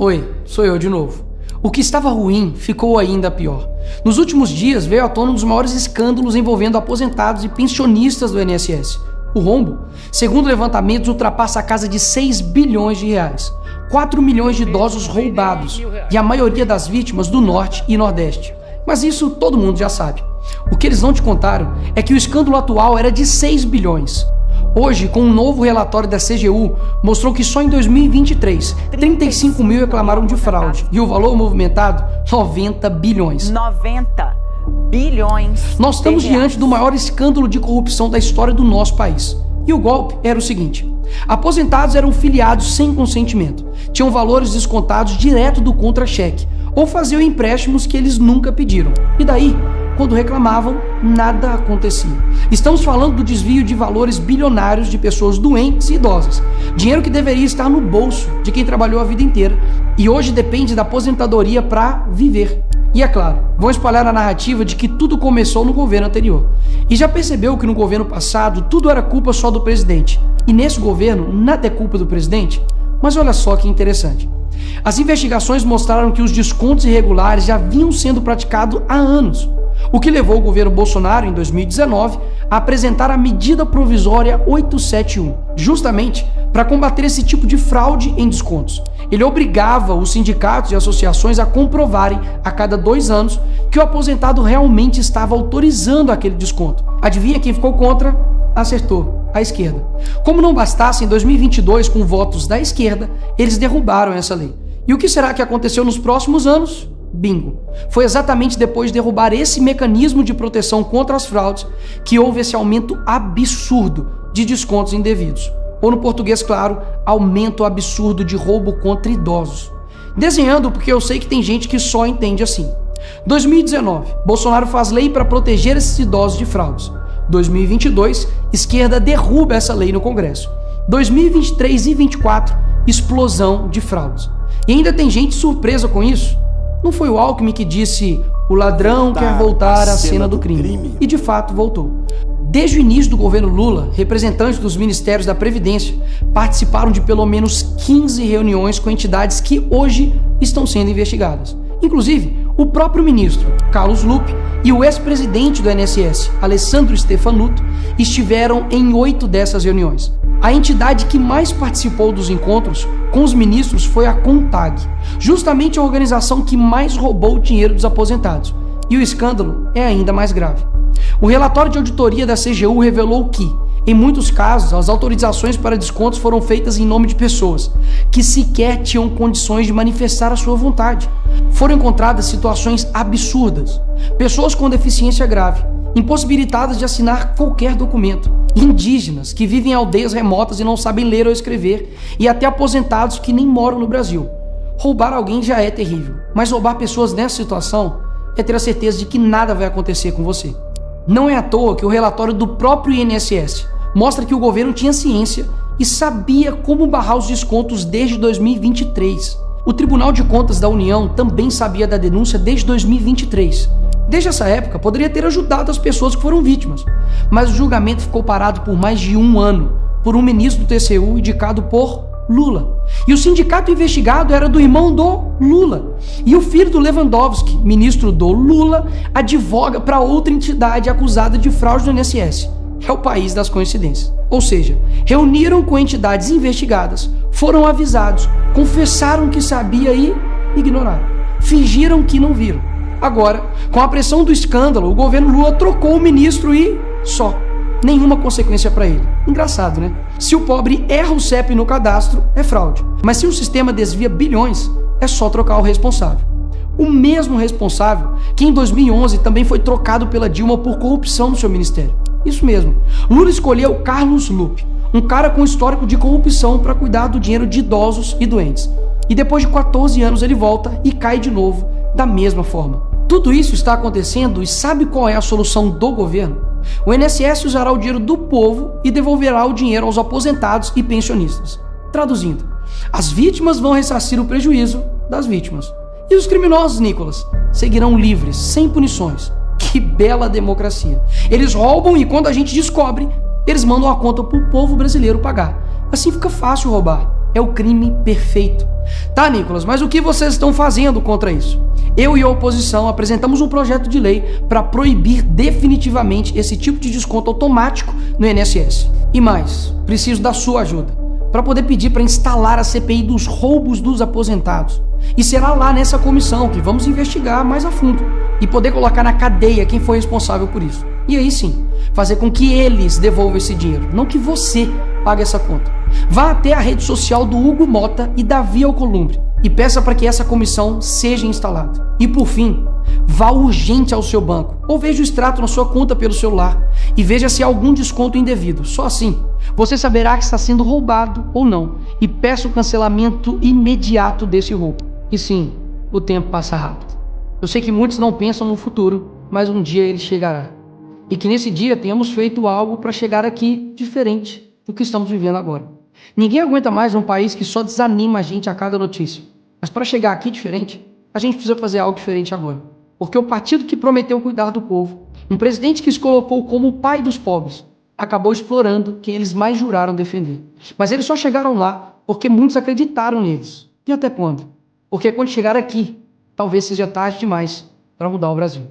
Oi, sou eu de novo. O que estava ruim ficou ainda pior. Nos últimos dias veio à tona um dos maiores escândalos envolvendo aposentados e pensionistas do INSS. O rombo, segundo levantamentos, ultrapassa a casa de 6 bilhões de reais. 4 milhões de idosos roubados e a maioria das vítimas do Norte e Nordeste. Mas isso todo mundo já sabe. O que eles não te contaram é que o escândalo atual era de 6 bilhões. Hoje, com um novo relatório da CGU, mostrou que só em 2023, 35 mil reclamaram de fraude e o valor movimentado, 90 bilhões. 90 bilhões. Nós estamos diante do maior escândalo de corrupção da história do nosso país. E o golpe era o seguinte: aposentados eram filiados sem consentimento, tinham valores descontados direto do contra-cheque ou faziam empréstimos que eles nunca pediram. E daí, quando reclamavam, nada acontecia. Estamos falando do desvio de valores bilionários de pessoas doentes e idosas. Dinheiro que deveria estar no bolso de quem trabalhou a vida inteira e hoje depende da aposentadoria para viver. E é claro, vão espalhar a narrativa de que tudo começou no governo anterior. E já percebeu que no governo passado tudo era culpa só do presidente. E nesse governo nada é culpa do presidente? Mas olha só que interessante. As investigações mostraram que os descontos irregulares já vinham sendo praticados há anos. O que levou o governo Bolsonaro, em 2019, a apresentar a medida provisória 871, justamente para combater esse tipo de fraude em descontos. Ele obrigava os sindicatos e associações a comprovarem a cada 2 anos que o aposentado realmente estava autorizando aquele desconto. Adivinha quem ficou contra? Acertou, a esquerda. Como não bastasse, em 2022, com votos da esquerda, eles derrubaram essa lei. E o que será que aconteceu nos próximos anos? Bingo! Foi exatamente depois de derrubar esse mecanismo de proteção contra as fraudes que houve esse aumento absurdo de descontos indevidos. Ou no português claro, aumento absurdo de roubo contra idosos. Desenhando porque eu sei que tem gente que só entende assim. 2019, Bolsonaro faz lei para proteger esses idosos de fraudes. 2022, esquerda derruba essa lei no Congresso. 2023 e 2024, explosão de fraudes. E ainda tem gente surpresa com isso. Não foi o Alckmin que disse: o ladrão quer voltar à cena do crime. E de fato voltou. Desde o início do governo Lula, representantes dos ministérios da Previdência participaram de pelo menos 15 reuniões com entidades que hoje estão sendo investigadas. Inclusive, o próprio ministro Carlos Lupe e o ex-presidente do INSS, Alessandro Stefanuto, estiveram em 8 dessas reuniões. A entidade que mais participou dos encontros com os ministros foi a CONTAG, justamente a organização que mais roubou o dinheiro dos aposentados. E o escândalo é ainda mais grave. O relatório de auditoria da CGU revelou que, em muitos casos, as autorizações para descontos foram feitas em nome de pessoas que sequer tinham condições de manifestar a sua vontade. Foram encontradas situações absurdas. Pessoas com deficiência grave, impossibilitadas de assinar qualquer documento, indígenas que vivem em aldeias remotas e não sabem ler ou escrever, e até aposentados que nem moram no Brasil. Roubar alguém já é terrível, mas roubar pessoas nessa situação é ter a certeza de que nada vai acontecer com você. Não é à toa que o relatório do próprio INSS mostra que o governo tinha ciência e sabia como barrar os descontos desde 2023. O Tribunal de Contas da União também sabia da denúncia desde 2023. Desde essa época, poderia ter ajudado as pessoas que foram vítimas, mas o julgamento ficou parado por mais de 1 ano, por um ministro do TCU indicado por Lula. E o sindicato investigado era do irmão do Lula. E o filho do Lewandowski, ministro do Lula, advoga para outra entidade acusada de fraude do INSS. É o país das coincidências. Ou seja, reuniram com entidades investigadas, foram avisados, confessaram que sabia e ignoraram. Fingiram que não viram. Agora, com a pressão do escândalo, o governo Lula trocou o ministro e só. Nenhuma consequência para ele. Engraçado, né? Se o pobre erra o CEP no cadastro, é fraude. Mas se o sistema desvia bilhões, é só trocar o responsável. O mesmo responsável que em 2011 também foi trocado pela Dilma por corrupção no seu ministério. Isso mesmo. Lula escolheu Carlos Lupe, um cara com histórico de corrupção para cuidar do dinheiro de idosos e doentes. E depois de 14 anos ele volta e cai de novo da mesma forma. Tudo isso está acontecendo e sabe qual é a solução do governo? O INSS usará o dinheiro do povo e devolverá o dinheiro aos aposentados e pensionistas. Traduzindo, as vítimas vão ressarcir o prejuízo das vítimas. E os criminosos, Nicolas, seguirão livres, sem punições. Que bela democracia. Eles roubam e quando a gente descobre, eles mandam a conta para o povo brasileiro pagar. Assim fica fácil roubar. É o crime perfeito. Tá, Nicolas, mas o que vocês estão fazendo contra isso? Eu e a oposição apresentamos um projeto de lei para proibir definitivamente esse tipo de desconto automático no INSS. E mais, preciso da sua ajuda para poder pedir para instalar a CPI dos roubos dos aposentados. E será lá nessa comissão que vamos investigar mais a fundo e poder colocar na cadeia quem foi responsável por isso. E aí sim, fazer com que eles devolvam esse dinheiro, não que você pague essa conta. Vá até a rede social do Hugo Mota e Davi Alcolumbre e peça para que essa comissão seja instalada. E por fim, vá urgente ao seu banco ou veja o extrato na sua conta pelo celular e veja se há algum desconto indevido. Só assim, você saberá que está sendo roubado ou não e peça o cancelamento imediato desse roubo. E sim, o tempo passa rápido. Eu sei que muitos não pensam no futuro, mas um dia ele chegará. E que nesse dia tenhamos feito algo para chegar aqui diferente do que estamos vivendo agora. Ninguém aguenta mais um país que só desanima a gente a cada notícia. Mas para chegar aqui diferente, a gente precisa fazer algo diferente agora. Porque o partido que prometeu cuidar do povo, um presidente que se colocou como o pai dos pobres, acabou explorando quem eles mais juraram defender. Mas eles só chegaram lá porque muitos acreditaram neles. E até quando? Porque quando chegar aqui, talvez seja tarde demais para mudar o Brasil.